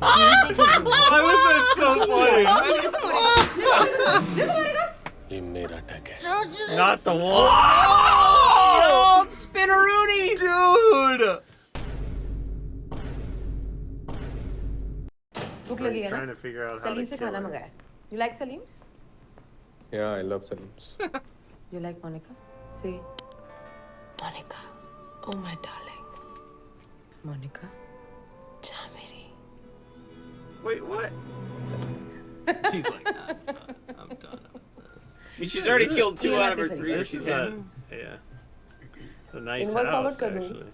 Why was that so funny? ये मेरा tag है. Not the wall. Oh, Spinneroonie! Dude! भूख So लगी he's है trying ना? to figure out how Salim to से kill खाना her. मंगाया. You like Salim's? Yeah, I love Salim's. You like Monica? Say, Monica. Oh my darling. Monica. जा मेरी. Wait, what? He's like, I'm done with this. I mean, she's already killed 2 out of her 3 that This she's is had. a nice Invoice forward house, कर दूँ. actually.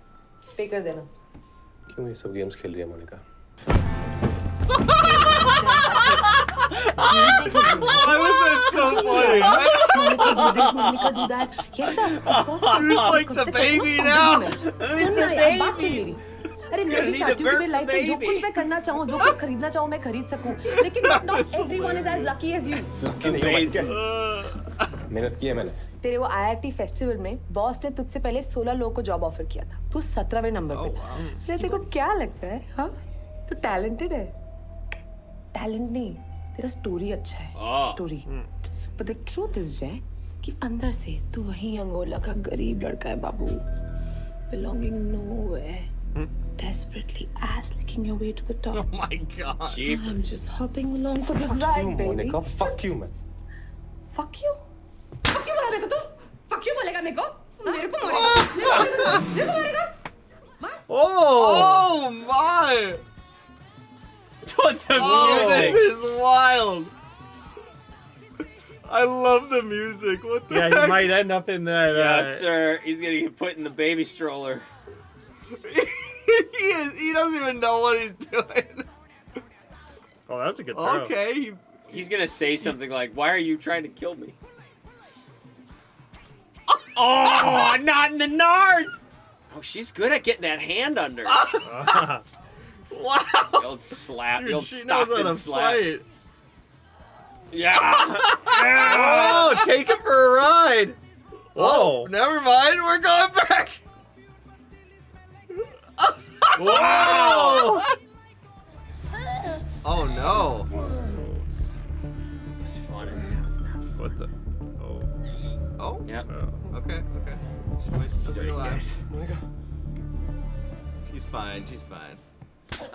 Pay कर देना. क्यों ये सब games खेल रही है Monika? Why was that so funny? Monica do that. Yes sir. Of course. Who's like the baby now? Who's the बाकी baby? अरे मैं भी need चाहती to हूँ कि birth मेरी लाइफ the में जो baby. कुछ मैं करना चाहूँ, जो कुछ खरीदना चाहूँ, मैं खरीद सकूँ. लेकिन not everyone is as lucky as you. Amazing. मेहनत की है मैंने. तेरे वो IIT फेस्टिवल में बॉस ने तुझसे पहले 16 लोगों को जॉब ऑफर किया था. तू 17वें नंबर पे था. इसलिए तेरे को क्या लगता है? हाँ? तू टैलेंटेड है. टैलेंट नहीं, तेरा स्टोरी अच्छा है. Story. But the truth is जय कि अंदर से तू वही अंगोला का गरीब लड़का है बाबू. Belonging nowhere. Desperately ass licking your way to the top. Oh my god. Cheap. I'm just hopping along for the Fuck ride, you, baby. Monika. Fuck you, man. Fuck you? Fuck you बोला मेरे को तू? Fuck you बोलेगा मेरे को? मेरे को मारेगा? मेरे को मारेगा? Oh my! What the Oh, music? this is wild. I love the music. What the Yeah, heck? he might end up in that. Yes, sir. He's gonna get put in the baby stroller. He doesn't even know what he's doing. Oh, that was a good throw. Okay. He's gonna say something like, "Why are you trying to kill me?" Oh, not in the nards! Oh, she's good at getting that hand under. Wow. The old slap, the Dude, old she knows how Stockton to slap. fight. Yeah. Oh, take him for a ride. Whoa. Never mind. We're going back. Whoa. Oh no. It's funny. No, it's not. What the? Oh. Oh. Yep. Okay. Okay. She might still She's be already alive. dead. She's fine. She's fine.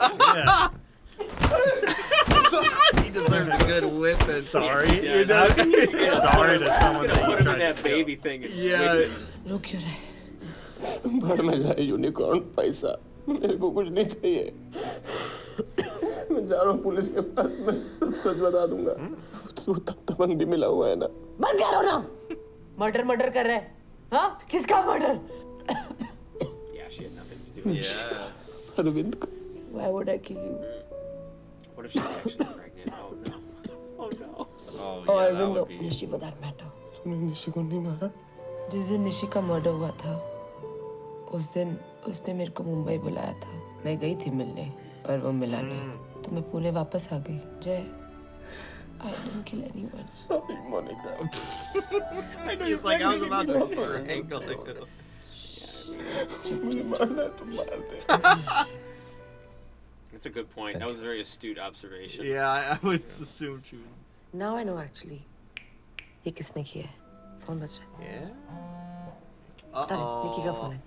Yeah. He deserves a good whipping. Sorry. Yeah, You know? How can you say sorry to someone Gonna that put you him in tried that to kill? baby thing. And Yeah. whip him. रो क्यों रहे? भर में जाए unicorn पैसा. मेरे को कुछ नहीं चाहिए. मैं जा रहा हूँ पुलिस के पास. मैं सब सच बता दूंगा. तो तब तक भी मिला हुआ है ना. बंद करो ना. मर्डर कर रहे हैं. हाँ? किसका murder? Yeah, she had nothing to do with it. Yeah. Arvind का. Why would I kill you? What if she's actually pregnant? Oh no. Oh no. Oh Oh, yeah. That Arvindo. would be. Nishi for that matter. तूने निशी को नहीं मारा. जिस दिन निशी का murder हुआ था, उस दिन उसने मेरे को मुंबई बुलाया था. मैं गई थी मिलने, पर वो मिला नहीं. तो मैं पुणे वापस आ गई. जय, I didn't kill anyone. Sorry, Monika. He's like, I was about to strangle him. मुझे मारना है तो मार दे. That's a good point. That was a very astute observation. Yeah, I would assume she would. Now I know actually. ये किसने किया है? Phone बज रहा है. Yeah. अरे, निकी का फोन है.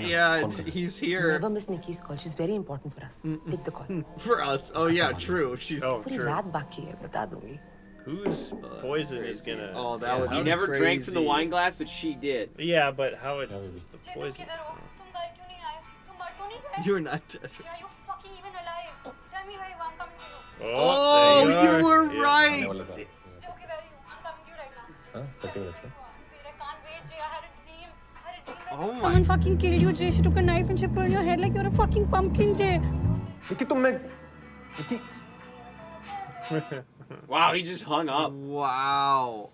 Yeah, he's here Never miss Nikki's call. She's very important for us. Take the call. for us. Oh yeah, true. She's. Oh, पूरी true. रात बाकी है, बता दूंगी. Whose poison is Crazy. gonna? Oh, that would You be never drank from the crazy. wine glass, but she did. Yeah, but how would the तुम poison? किधर हो? तुम घर क्यों नहीं आए? तुम मर तो नहीं गए? You're not dead. Are you fucking even alive? Tell me where you are. I'm coming to you. Oh, there you are. were Yeah. right. Jay, okay, where are you? I'm coming to you right now. हाँ, 30 minutes में. Wait, I can't wait, Jay. I had a dream. Oh my. Someone fucking killed you, Jay. She took a knife and she put it on your head like you're a fucking pumpkin, Jay. निकी तुम मैं. निकी. Wow, he just hung up. Wow.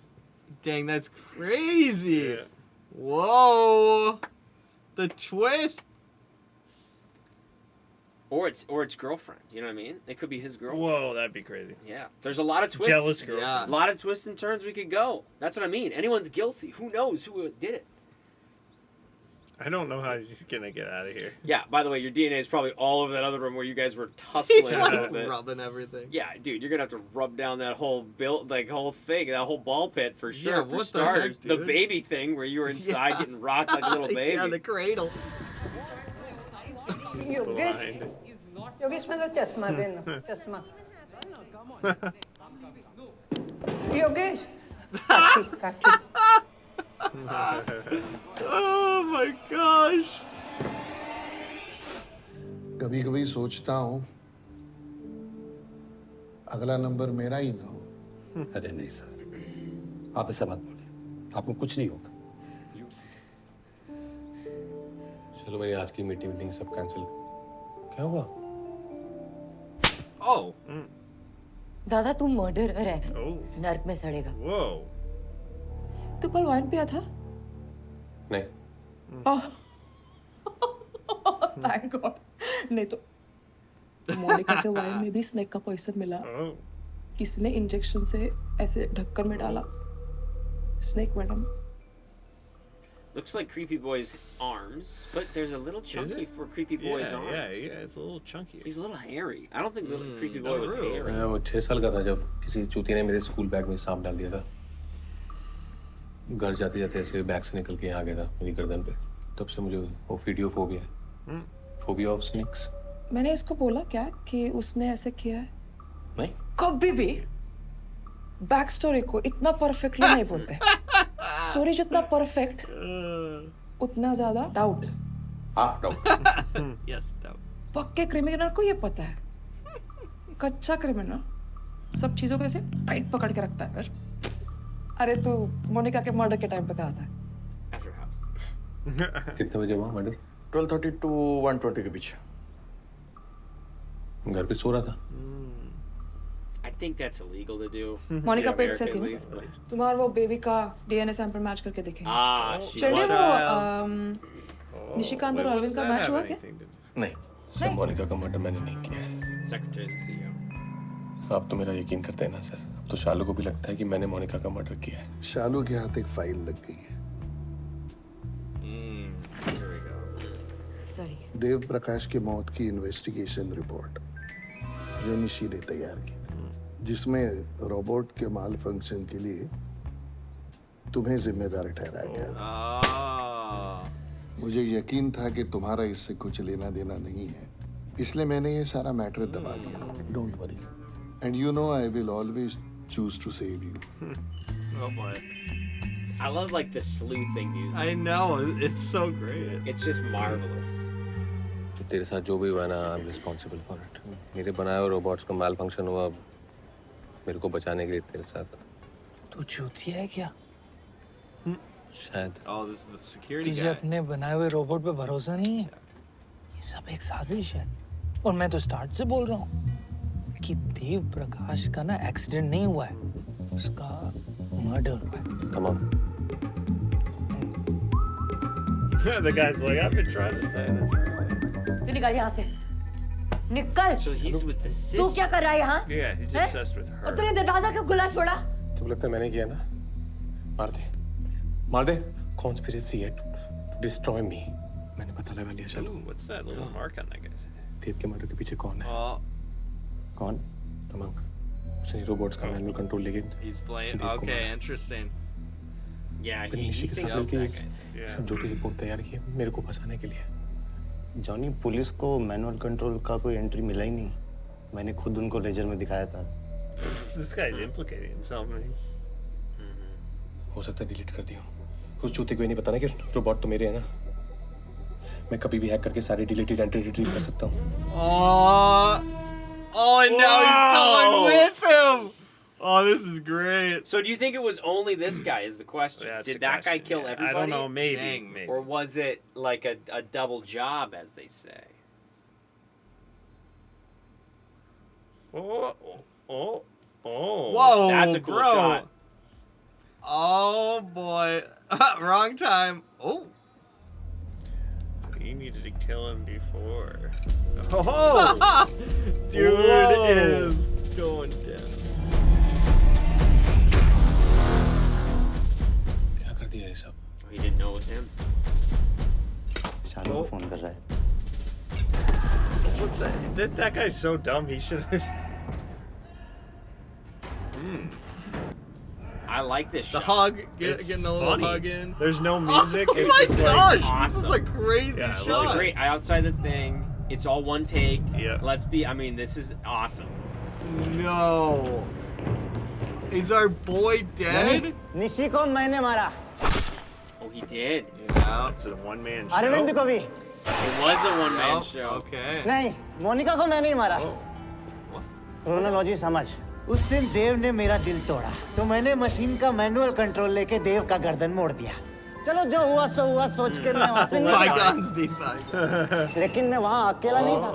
Dang, that's crazy. Yeah. Whoa. The twist. Or it's girlfriend. You know what I mean? It could be his girlfriend. Whoa, that'd be crazy. Yeah. There's a lot of twists. Jealous girl. Yeah. A lot of twists and turns we could go. That's what I mean. Anyone's guilty. Who knows who did it? I don't know how he's gonna get out of here. Yeah, by the way, your DNA is probably all over that other room where you guys were tussling He's a like little bit. rubbing everything. Yeah, dude, you're gonna have to rub down that whole whole thing, that whole ball pit for sure. Yeah, for what the starters, heck, the dude? baby thing where you were inside Yeah. getting rocked like a little baby. Yeah, the cradle. Yogesh Blind. Yogesh मेरा चश्मा देना चश्मा योगेश काठी Oh my gosh. कभी कभी सोचता हूँ अगला नंबर मेरा ही ना हो। अरे नहीं सर, आप ऐसा मत बोलिए, आपको कुछ नहीं होगा। चलो मेरी आज की मीटिंग सब कैंसिल। क्या हुआ? Oh, दादा तू मर्डरर है, Oh. नर्क में सड़ेगा। Whoa. तू कल वाइन पिया था? नहीं, थैंक गॉड। नहीं तो मोनिका के वाइन में भी स्नेक का पॉइजन मिला। Oh. किसी ने इंजेक्शन से ऐसे ढक्कन में डाला, snake venom. looks like Creepy Boy's arms, but there's a little chunky it? for Creepy Boy's Yeah, arms. yeah, it's a little chunky. He's a little hairy. I don't think little Creepy Boy was true. hairy. मैं वो 6 साल का था जब किसी चूती ने मेरे school bag में सांप डाल दिया था। घर जाते जाते ऐसे बैग से निकल के यहाँ आ गया था मेरी गर्दन पे। तब से मुझे ओफिडियोफोबिया है। Phobia of snakes. मैंने इसको बोला क्या कि उसने ऐसे किया है? नहीं, कभी भी बैक स्टोरी को इतना परफेक्टली नहीं बोलते। स्टोरी जितना परफेक्ट उतना ज्यादा डाउट। Yes, no. पक्के क्रिमिनल को ये पता है, कच्चा क्रिमिनल सब चीजों को ऐसे टाइट पकड़ के रखता है। अरे तू मोनिका के मर्डर के टाइम पे कहा था? After house. कितने बजे हुआ मर्डर? 12:30 to 1:20 के बीच। घर पे सो रहा था। I think that's illegal to do. Monika in पेट से America थी at ना? least, but- तुम्हारा वो बेबी का डीएनए सैंपल मैच करके देखेंगे। Ah, she चलिए was. वो Oh, निशिकांत और wait, what अरविंद does का that मैच have हुआ क्या? anything to do- नहीं, सर मोनिका का मर्डर मैंने नहीं किया है। Secretary of the CEO. आप तो मेरा यकीन करते हैं ना सर। अब तो शालू को भी लगता है कि मैंने मोनिका का मर्डर किया है। शालू के हाथ एक फाइल लग गई है। Here we go. Sorry. Dev Prakash की मौत की इन्वेस्टिगेशन रिपोर्ट जो निशी ने तैयार की थी, जिसमें रोबोट के माल फंक्शन के लिए तुम्हें जिम्मेदार ठहराया गया था। Oh. मुझे यकीन था कि तुम्हारा इससे कुछ लेना देना नहीं है, इसलिए मैंने ये सारा मैटर दबा दिया। Don't worry, and you know I will always choose to save you. Oh boy. I love like the sleuthing music. I know. It's so great. It's just marvelous. तेरे साथ जो भी हुआ ना, I am responsible for it. मेरे बनाए हुए robots का माल फंक्शन हुआ, मेरे को बचाने के लिए तेरे साथ। तू चूतिया है क्या? शायद। Oh, this is the security तुझे guy. अपने बनाए हुए रोबोट पे भरोसा नहीं है? ये सब एक साजिश है। और मैं तो स्टार्ट से बोल रहा हूँ कि देव प्रकाश का ना एक्सीडेंट नहीं हुआ है, उसका मर्डर हुआ है। तमाम। The guy's like, I've been trying to say that. तू निकल यहाँ से, निकल। So he's with the तू sister. क्या कर रहा है यहाँ? Yeah, he's हैं? obsessed with और her. तूने दरवाजा क्यों खुला छोड़ा? तुम लगता है मैंने किया ना? मार दे, मार दे। कॉन्स्पिरेसी है टू डिस्ट्रॉय मी। मैंने पता लगा लिया। चलो, Ooh, what's that little mark on that guy's head? देव के मर्डर के पीछे कौन है? Oh, कौन? तमाम। उसने रोबोट्स का मैनुअल कंट्रोल लेके he's playing. Dev Okay, Kumar. interesting. Yeah, फिर he निशी के thinks साथ मिलके it's एक सब झूठी रिपोर्ट तैयार की है मेरे को फंसाने के लिए। जॉनी, पुलिस को मैनुअल कंट्रोल का कोई एंट्री मिला ही नहीं। मैंने खुद उनको लेजर में दिखाया था। This guy's implicating himself. हो सकता है डिलीट कर दिया। उस चूते को ये नहीं पता ना कि रोबोट तो मेरे है ना। मैं कभी भी हैक करके सारी डिलीटेड एंट्री रिट्रीव कर सकता हूँ। Oh, and now he's going Whoa. with him. Oh, this is great. So do you think it was only this guy is the question? Yeah, that's Did the that guy question, kill yeah. everybody? I don't know, maybe. Dang. Maybe. Or was it like a double job, as they say? Oh, oh, oh. Whoa, That's a cool bro. shot. Oh boy. Wrong time. Oh. You needed to kill him before. Oh. Dude Whoa. is going down. क्या कर दिया ये सब? Oh, he didn't know it was him. शालू को phone कर रहा है। That guy's so dumb. He should have. I like this The shot. hug, It's getting the little funny. hug in. There's no music. Oh it's my just gosh, like this is a crazy Yeah, This shot. is great. Outside the thing. It's all one take. Yeah. Let's be. I mean, this is awesome. No. Is our boy dead? Nishi को मैंने मारा, Oh, he did. Yeah. It's a one-man show. Arvind को भी It was a one-man Oh, show. okay. नहीं, मोनिका को मैं नहीं मारा। क्रोनोलॉजी समझ। उस दिन देव ने मेरा दिल तोड़ा, तो मैंने मशीन का मैनुअल कंट्रोल लेके देव का गर्दन मोड़ दिया। चलो जो हुआ सो हुआ, सोच के मैं वहां से निकला। Bygones be bygones. लेकिन मैं वहां अकेला नहीं था।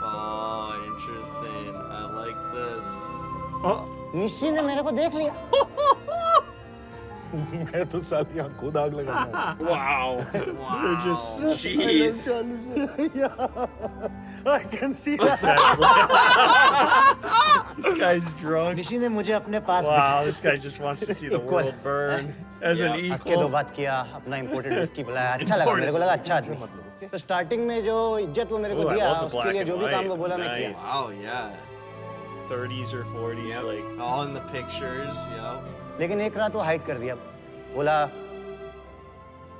Oh, interesting. I like this. Nishi ने मेरे को देख लिया। मैं तो साली यहाँ खुद आग लगा Wow. They're just Jeez. I can see that. this guy's drunk. Nishi ने मुझे अपने पास Wow, this guy just wants to see the Equal. world burn as an हंस के दो equal. बात किया, अपना इम्पोर्टेड विस्की बुलाया, अच्छा लगा, मेरे को लगा अच्छा आदमी। तो स्टार्टिंग में जो इज्जत वो मेरे को Ooh, I दिया, love the उसके black लिए and जो भी काम वो white. बोला मैं किया। Nice. Wow, yeah. 30s or 40s, Yep. like. All in the pictures, yep. लेकिन एक रात वो हाइड कर दिया, बोला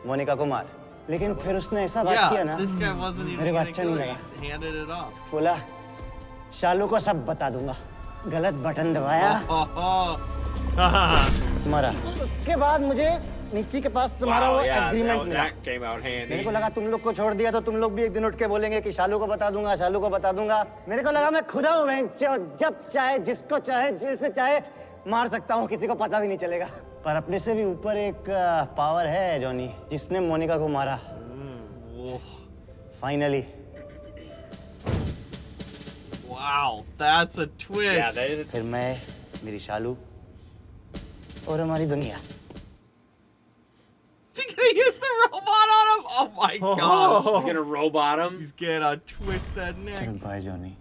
मोनिका को मार। लेकिन फिर उसने ऐसा बात किया Yeah, ना, this guy wasn't even मेरे को gonna अच्छा kill नहीं her. लगा। He handed it off. बोला शालू को सब बता दूंगा, गलत बटन दबाया, Oh, मरा। उसके बाद मुझे निशी के पास तुम्हारा वो Wow, yeah, एग्रीमेंट मिला। that came out handy. मेरे को लगा तुम लोग को छोड़ दिया तो तुम लोग भी एक दिन उठ के बोलेंगे कि शालू को बता दूंगा, शालू को बता दूंगा। मेरे को लगा मैं खुदा हूँ, मैं जब चाहे, जिसको चाहे, जिसे चाहे मार सकता हूँ, किसी को पता भी नहीं चलेगा। पर अपने से भी ऊपर एक पावर है जॉनी, जिसने मोनिका को मारा। Finally. wow, that's a twist. Yeah, that is. फिर मैं, मेरी शालू और हमारी दुनिया। Is he gonna use the robot on him? Oh my god. He's gonna robot him. He's gonna twist that neck. चल by Johnny.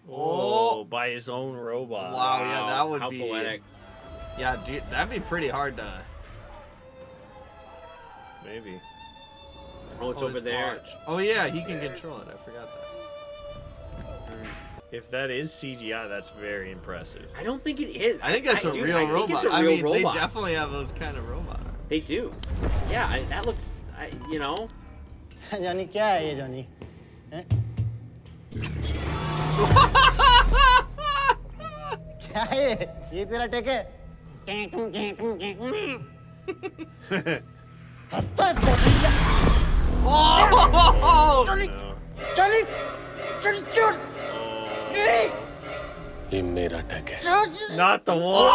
Oh, by his own robot. Wow, yeah, that would How be. poetic. Yeah, dude, that'd be pretty hard to. Maybe. Oh, it's Oh, over his there. watch. Oh yeah, he can control it. I forgot that. If that is CGI, that's very impressive. I don't think it is. I think that's a dude, real I robot. think it's a real I mean, robot. they definitely have those kind of robots. They do. Yeah, that looks. You know. Johnny क्या है ये Johnny? हैं? क्या है ये तेरा take है? हंसता है तो Oh! ये मेरा टैग है। Not the one.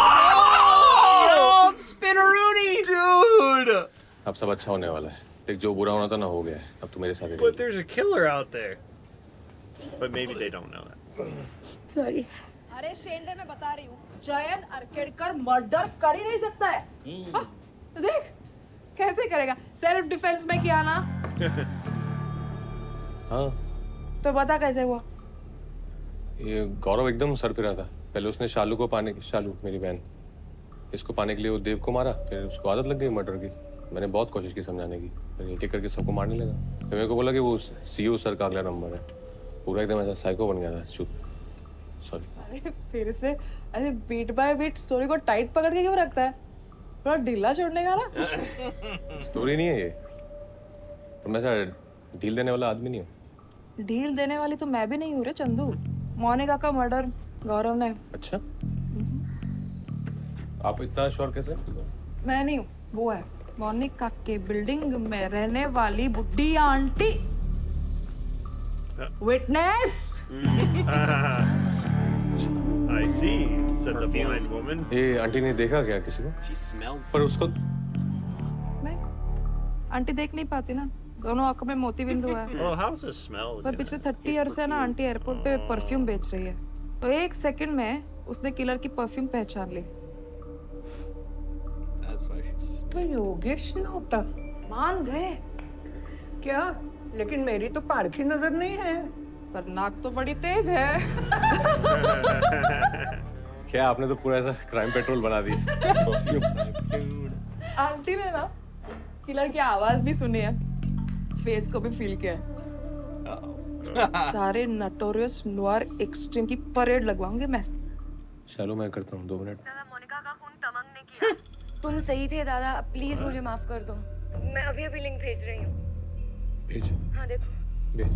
Oh, Spinneroonie, dude! अब सब अच्छा होने वाला है। देख जो बुरा होना था ना हो गया है। अब तू मेरे साथ ही But there's a killer out there. But maybe they don't know that. Sorry. अरे शेंडे मैं बता रही हूँ, जयंत अर्केडकर मर्डर कर ही नहीं सकता है। हाँ, तो देख कैसे करेगा? सेल्फ डिफेंस में किया ना? हाँ, तो बता कैसे हुआ? ये गौरव एकदम सर फिरा था। पहले उसने शालू को पाने की, शालू मेरी बहन, इसको पाने के लिए वो देव को मारा। फिर उसको आदत लग गई मर्डर की। मैंने बहुत कोशिश की समझाने की, फिर एक एक करके सबको मारने लगा। फिर मेरे को बोला कि वो सीईओ सर का अगला नंबर है। पूरा एकदम ऐसा साइको बन गया था। चुप, सॉरी। अरे फिर से ऐसे बीट बाय बीट स्टोरी को टाइट पकड़ के क्यों रखता है? थोड़ा ढीला छोड़ने का ना? स्टोरी नहीं है ये, तो मैं ऐसा डील देने वाला आदमी नहीं हूँ। ढील देने वाली तो मैं भी नहीं हूँ रे चंदू। मोनिका का मर्डर गौरव ने। अच्छा, आप इतना श्योर कैसे? मैं नहीं हूँ, वो है मोनिका के बिल्डिंग में रहने वाली बुड्ढी aunty. Witness. I see, said the blind woman. ये आंटी ने देखा क्या किसी को? She smelled. पर उसको मैं आंटी देख नहीं पाती ना, दोनों आंखों में मोती बिंदु है। Oh, how's the smell? पर पिछले 30 ईयर से ना आंटी एयरपोर्ट पे परफ्यूम बेच रही है, तो एक सेकंड में उसने किलर की परफ्यूम पहचान ली। That's why she's. तो योगेश नौता मान गए, क्या? लेकिन मेरी तो पारखी नजर नहीं है। पर नाक तो बड़ी तेज है। क्या आपने तो पूरा ऐसा क्राइम पेट्रोल बना दिया। आंटी ने ना किलर की आवाज भी सुनी है, फेस को भी फील किया है। सारे नटोरियस नोयर एक्सट्रीम की परेड लगवाऊंगी मैं। चलो मैं करता हूँ 2 मिनट। मोनिका का खून तमंग ने किया। तुम सही थे दादा, प्लीज मुझे माफ कर दो। मैं अभी लिंक भेज रही हूँ। भेज। हाँ देखो। भेज।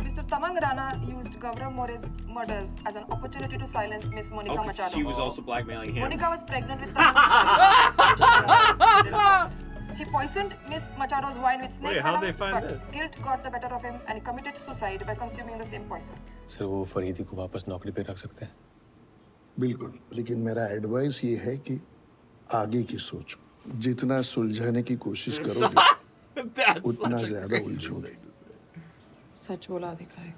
Mr. Tamang Rana used Gaurav More's murders as an opportunity to silence Miss Monica Machado. She was also blackmailing him. Monica was pregnant with Tamang. He poisoned Miss Machado's wine with snake Wait, how'd venom, they find but this? guilt got the better of him and he committed suicide by consuming the same poison. Sir वो फरीदी को वापस नौकरी पे रख सकते हैं? बिल्कुल, लेकिन मेरा एडवाइस ये है कि आगे की सोचो। जितना सुलझाने की कोशिश करोगे उतना ज्यादा उलझोगे। सच बोला अधिकारी,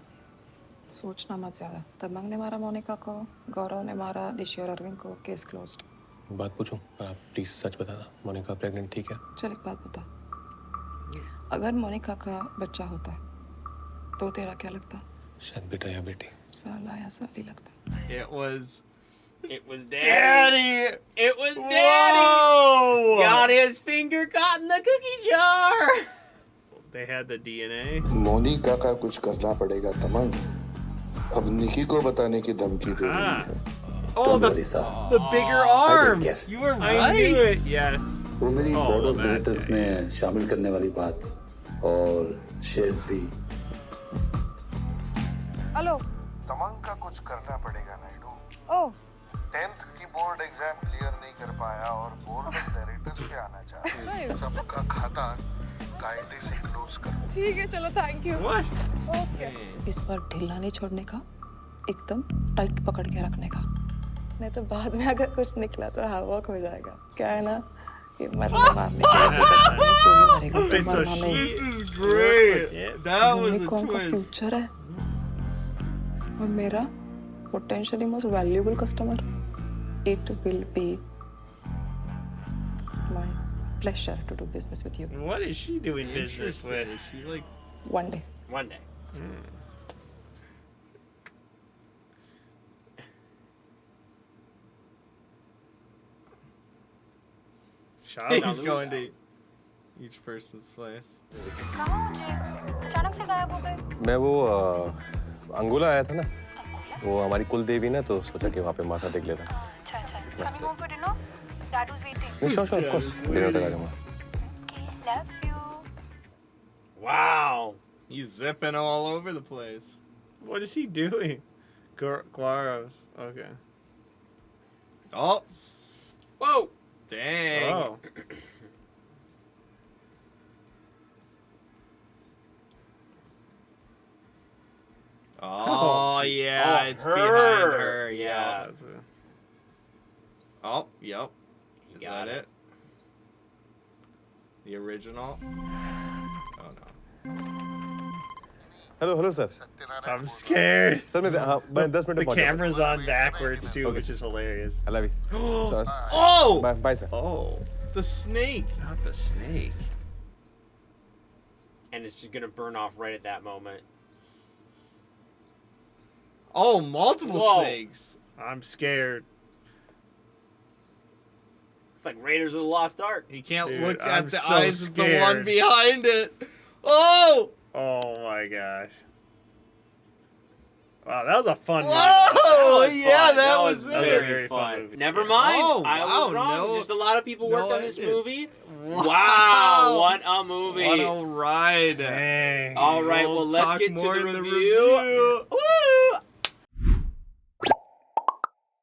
सोचना मत ज्यादा। तमंग ने मारा मोनिका को, गौरव ने मारा ऋषि और अरविंद को, केस क्लोज्ड। बात पूछूं पर आप प्लीज सच बताना, मोनिका प्रेग्नेंट ठीक है? चल एक बात बता, अगर मोनिका का बच्चा होता है तो तेरा क्या लगता? शायद बेटा या बेटी। साला या साली लगता। It was Daddy. It was Daddy. Whoa! Got his finger caught in the cookie jar. They had the DNA. Monika का कुछ करना पड़ेगा तमंग। अब निकी को बताने की धमकी दे रही है। Oh, the bigger arm. You were right. I knew it. Yes. वो मेरी Oh, board of that directors day. में शामिल करने वाली बात और शेयर्स भी। हेलो। तमंग का कुछ करना पड़ेगा नायडू। ओह। 10th की बोर्ड एग्जाम क्लियर नहीं कर पाया और बोर्ड ऑफ डायरेक्टर्स पे आना चाहता है। सबका खाता कायदे से क्लोज कर। ठीक है, चलो थैंक यू। What? ओके। इस पर ढीला नहीं छोड़ने का, एकदम टाइट पकड़ के रखने का। नहीं तो बाद में अगर कुछ निकला तो हवाक हो जाएगा। क्या है ना, ये मरने मारने के तो ही मरेगा। Wait, so मरना नहीं। this is great. That was a unicorn का twist. फ्यूचर है और मेरा potentially most valuable customer. It will be my pleasure to do business with you. What is she doing business Interesting. with? Is she like One day. one day? Shalu's going to each person's place. कहाँ हो जी? अचानक से गायब हो गए। मैं वो Angola आया था ना, वो हमारी कुल देवी ना, तो सोचा कि वहाँ पे माथा टेक लेता। अच्छा अच्छा। Coming home for dinner? Dad was waiting. Sure sure of course, dinner तक आ जाऊंगा। Okay, love you. Wow. He's zipping all over the place. What is he doing? Guaros. Okay. Oh. Whoa. Dang. Oh. Oh, yeah, Oh, it's her. behind her. Yeah. That's it. Oh, yep. You Is got that it. it? The original. Oh no. Hello hello sir. I'm scared. Sir मैं हाँ मैं 10 minute में The पहुंच जाऊंगा। camera's on backwards too, which is hilarious. I love you. Oh! Bye sir. Oh, The snake. not the snake. And it's just gonna burn off right at that moment. Oh, multiple Whoa. snakes. I'm scared. It's like Raiders of the Lost Ark. He can't Dude, look I'm at the so eyes of the one scared. behind it. Oh! Oh my gosh. Wow, that was a fun movie. Whoa! Yeah, fun. that was That was a it. very fun Fun. movie. Never mind. Oh, I wow, was wrong. no- Just a lot of people worked no, on this it- movie. Wow. Wow, what a movie. What a ride. Dang. All right, We'll well, let's talk get to more the in the review. review. Woo!